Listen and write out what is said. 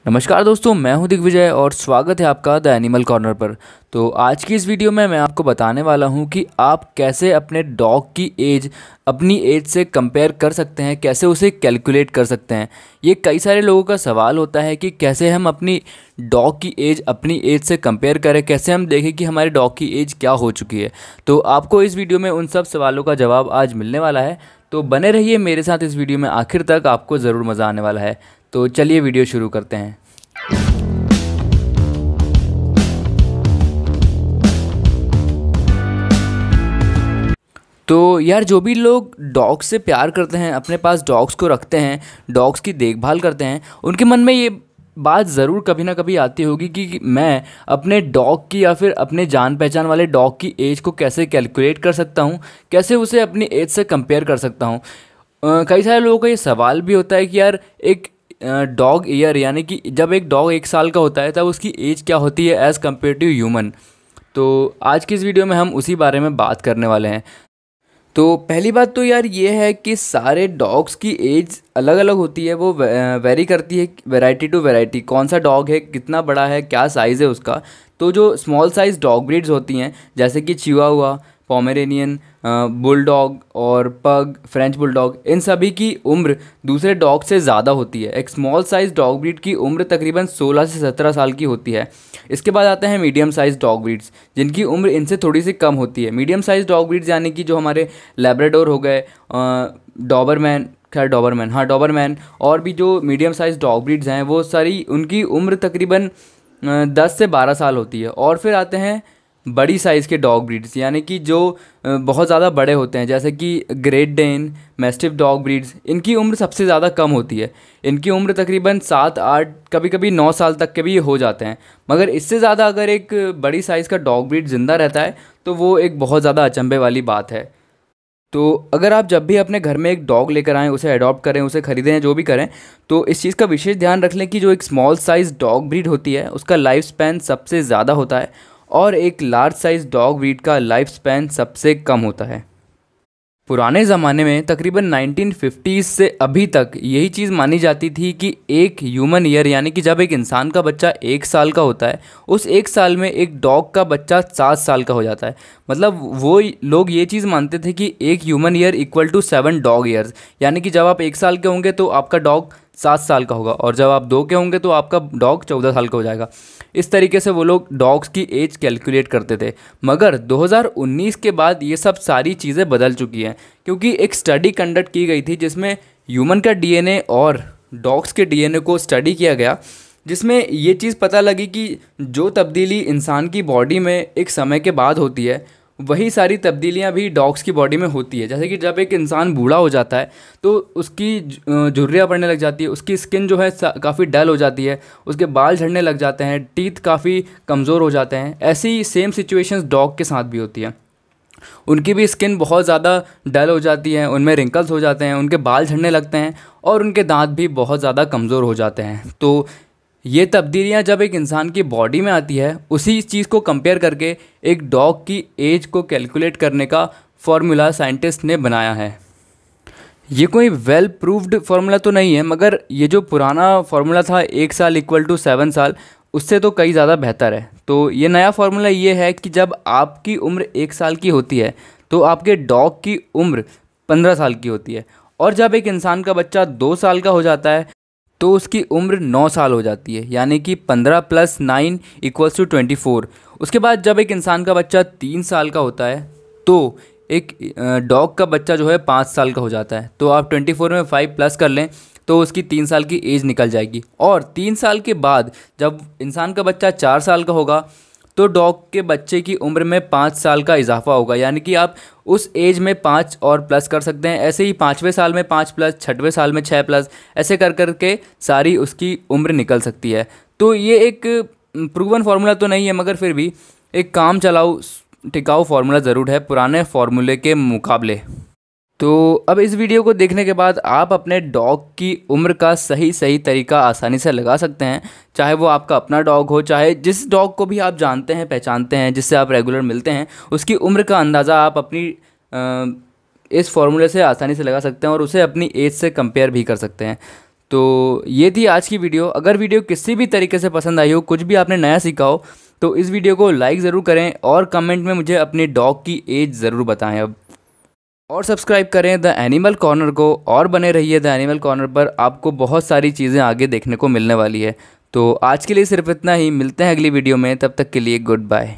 नमस्कार दोस्तों, मैं हूं दिग्विजय और स्वागत है आपका द एनिमल कॉर्नर पर। तो आज की इस वीडियो में मैं आपको बताने वाला हूं कि आप कैसे अपने डॉग की एज अपनी एज से कंपेयर कर सकते हैं, कैसे उसे कैलकुलेट कर सकते हैं। ये कई सारे लोगों का सवाल होता है कि कैसे हम अपनी डॉग की एज अपनी एज से कंपेयर करें, कैसे हम देखें कि हमारे डॉग की एज क्या हो चुकी है। तो आपको इस वीडियो में उन सब सवालों का जवाब आज मिलने वाला है। तो बने रहिए मेरे साथ इस वीडियो में आखिर तक, आपको ज़रूर मज़ा आने वाला है। तो चलिए वीडियो शुरू करते हैं। तो यार, जो भी लोग डॉग्स से प्यार करते हैं, अपने पास डॉग्स को रखते हैं, डॉग्स की देखभाल करते हैं, उनके मन में ये बात ज़रूर कभी ना कभी आती होगी कि मैं अपने डॉग की या फिर अपने जान पहचान वाले डॉग की एज को कैसे कैलकुलेट कर सकता हूँ, कैसे उसे अपनी एज से कंपेयर कर सकता हूँ। कई सारे लोगों का ये सवाल भी होता है कि यार, एक डॉग ईयर यानी कि जब एक डॉग 1 साल का होता है तब उसकी एज क्या होती है एज़ कम्पेयर टू ह्यूमन। तो आज की इस वीडियो में हम उसी बारे में बात करने वाले हैं। तो पहली बात तो यार ये है कि सारे डॉग्स की एज अलग अलग होती है, वो वेरी करती है वैरायटी टू वैरायटी। कौन सा डॉग है, कितना बड़ा है, क्या साइज़ है उसका। तो जो स्मॉल साइज़ डॉग ब्रीड्स होती हैं जैसे कि चिहुआहुआ, पोमेरेनियन, बुलडॉग और पग, फ्रेंच बुलडॉग, इन सभी की उम्र दूसरे डॉग से ज़्यादा होती है। एक स्मॉल साइज़ डॉग ब्रीड की उम्र तकरीबन 16 से 17 साल की होती है। इसके बाद आते हैं मीडियम साइज़ डॉग ब्रीड्स, जिनकी उम्र इनसे थोड़ी सी कम होती है। मीडियम साइज़ डॉग ब्रीड्स यानी कि जो हमारे लैब्राडोर हो गए, डॉबरमैन, खैर डॉबरमैन, हाँ डॉबरमैन, और भी जो मीडियम साइज़ डॉग ब्रीड्स हैं वो सारी उनकी उम्र तकरीबन 10 से 12 साल होती है। और फिर आते हैं बड़ी साइज़ के डॉग ब्रीड्स यानी कि जो बहुत ज़्यादा बड़े होते हैं, जैसे कि great dane, mastiff dog breeds. इनकी उम्र सबसे ज़्यादा कम होती है। इनकी उम्र तकरीबन 7-8, कभी कभी 9 साल तक के भी ये हो जाते हैं। मगर इससे ज़्यादा अगर एक बड़ी साइज़ का डॉग ब्रीड ज़िंदा रहता है तो वो एक बहुत ज़्यादा अचंभे वाली बात है। तो अगर आप जब भी अपने घर में एक डॉग लेकर आएँ, उसे अडॉप्ट करें, उसे ख़रीदें या जो भी करें, तो इस चीज़ का विशेष ध्यान रख लें कि जो एक स्मॉल साइज़ डॉग ब्रीड होती है उसका लाइफ स्पैन सबसे ज़्यादा होता है और एक लार्ज साइज़ डॉग ब्रीड का लाइफ स्पैन सबसे कम होता है। पुराने ज़माने में तकरीबन 1950s से अभी तक यही चीज़ मानी जाती थी कि एक ह्यूमन ईयर यानी कि जब एक इंसान का बच्चा 1 साल का होता है, उस 1 साल में एक डॉग का बच्चा 7 साल का हो जाता है। मतलब वो लोग ये चीज़ मानते थे कि एक human year equal to 7 dog years, यानी कि जब आप 1 साल के होंगे तो आपका डॉग 7 साल का होगा और जब आप 2 के होंगे तो आपका डॉग 14 साल का हो जाएगा। इस तरीके से वो लोग डॉग्स की एज कैलकुलेट करते थे। मगर 2019 के बाद ये सब सारी चीज़ें बदल चुकी हैं, क्योंकि एक स्टडी कंडक्ट की गई थी जिसमें ह्यूमन का डीएनए और डॉग्स के डीएनए को स्टडी किया गया, जिसमें ये चीज़ पता लगी कि जो तब्दीली इंसान की बॉडी में एक समय के बाद होती है, वही सारी तब्दीलियां भी डॉग्स की बॉडी में होती है। जैसे कि जब एक इंसान बूढ़ा हो जाता है तो उसकी झुर्रियाँ पड़ने लग जाती है, उसकी स्किन जो है काफ़ी डल हो जाती है, उसके बाल झड़ने लग जाते हैं, टीथ काफ़ी कमज़ोर हो जाते हैं। ऐसी सेम सिचुएशंस डॉग के साथ भी होती है। उनकी भी स्किन बहुत ज़्यादा डल हो जाती है, उनमें रिंकल्स हो जाते हैं, उनके बाल झड़ने लगते हैं और उनके दांत भी बहुत ज़्यादा कमज़ोर हो जाते हैं। तो ये तब्दीलियाँ जब एक इंसान की बॉडी में आती है, उसी चीज़ को कंपेयर करके एक डॉग की एज को कैलकुलेट करने का फॉर्मूला साइंटिस्ट ने बनाया है। ये कोई वेल प्रूव्ड फार्मूला तो नहीं है, मगर ये जो पुराना फार्मूला था 1 साल इक्वल टू 7 साल, उससे तो कई ज़्यादा बेहतर है। तो ये नया फार्मूला ये है कि जब आपकी उम्र 1 साल की होती है तो आपके डॉग की उम्र 15 साल की होती है, और जब एक इंसान का बच्चा 2 साल का हो जाता है तो उसकी उम्र 9 साल हो जाती है, यानी कि 15 + 9 = 24। उसके बाद जब एक इंसान का बच्चा 3 साल का होता है तो एक डॉग का बच्चा जो है 5 साल का हो जाता है। तो आप 24 में 5 प्लस कर लें तो उसकी 3 साल की एज निकल जाएगी। और 3 साल के बाद जब इंसान का बच्चा 4 साल का होगा तो डॉग के बच्चे की उम्र में 5 साल का इजाफा होगा, यानी कि आप उस एज में 5 और प्लस कर सकते हैं। ऐसे ही 5वें साल में 5 प्लस, 6वें साल में 6 प्लस, ऐसे कर कर के सारी उसकी उम्र निकल सकती है। तो ये एक प्रूवन फार्मूला तो नहीं है, मगर फिर भी एक काम चलाऊ टिकाऊ फार्मूला ज़रूर है पुराने फार्मूले के मुकाबले। तो अब इस वीडियो को देखने के बाद आप अपने डॉग की उम्र का सही तरीका आसानी से लगा सकते हैं। चाहे वो आपका अपना डॉग हो, चाहे जिस डॉग को भी आप जानते हैं, पहचानते हैं, जिससे आप रेगुलर मिलते हैं, उसकी उम्र का अंदाज़ा आप अपनी इस फार्मूले से आसानी से लगा सकते हैं और उसे अपनी एज से कंपेयर भी कर सकते हैं। तो ये थी आज की वीडियो। अगर वीडियो किसी भी तरीके से पसंद आई हो, कुछ भी आपने नया सीखा हो, तो इस वीडियो को लाइक ज़रूर करें और कमेंट में मुझे अपने डॉग की एज ज़रूर बताएं अब। और सब्सक्राइब करें द एनिमल कॉर्नर को और बने रहिए द एनिमल कॉर्नर पर। आपको बहुत सारी चीज़ें आगे देखने को मिलने वाली है। तो आज के लिए सिर्फ इतना ही, मिलते हैं अगली वीडियो में, तब तक के लिए गुड बाय।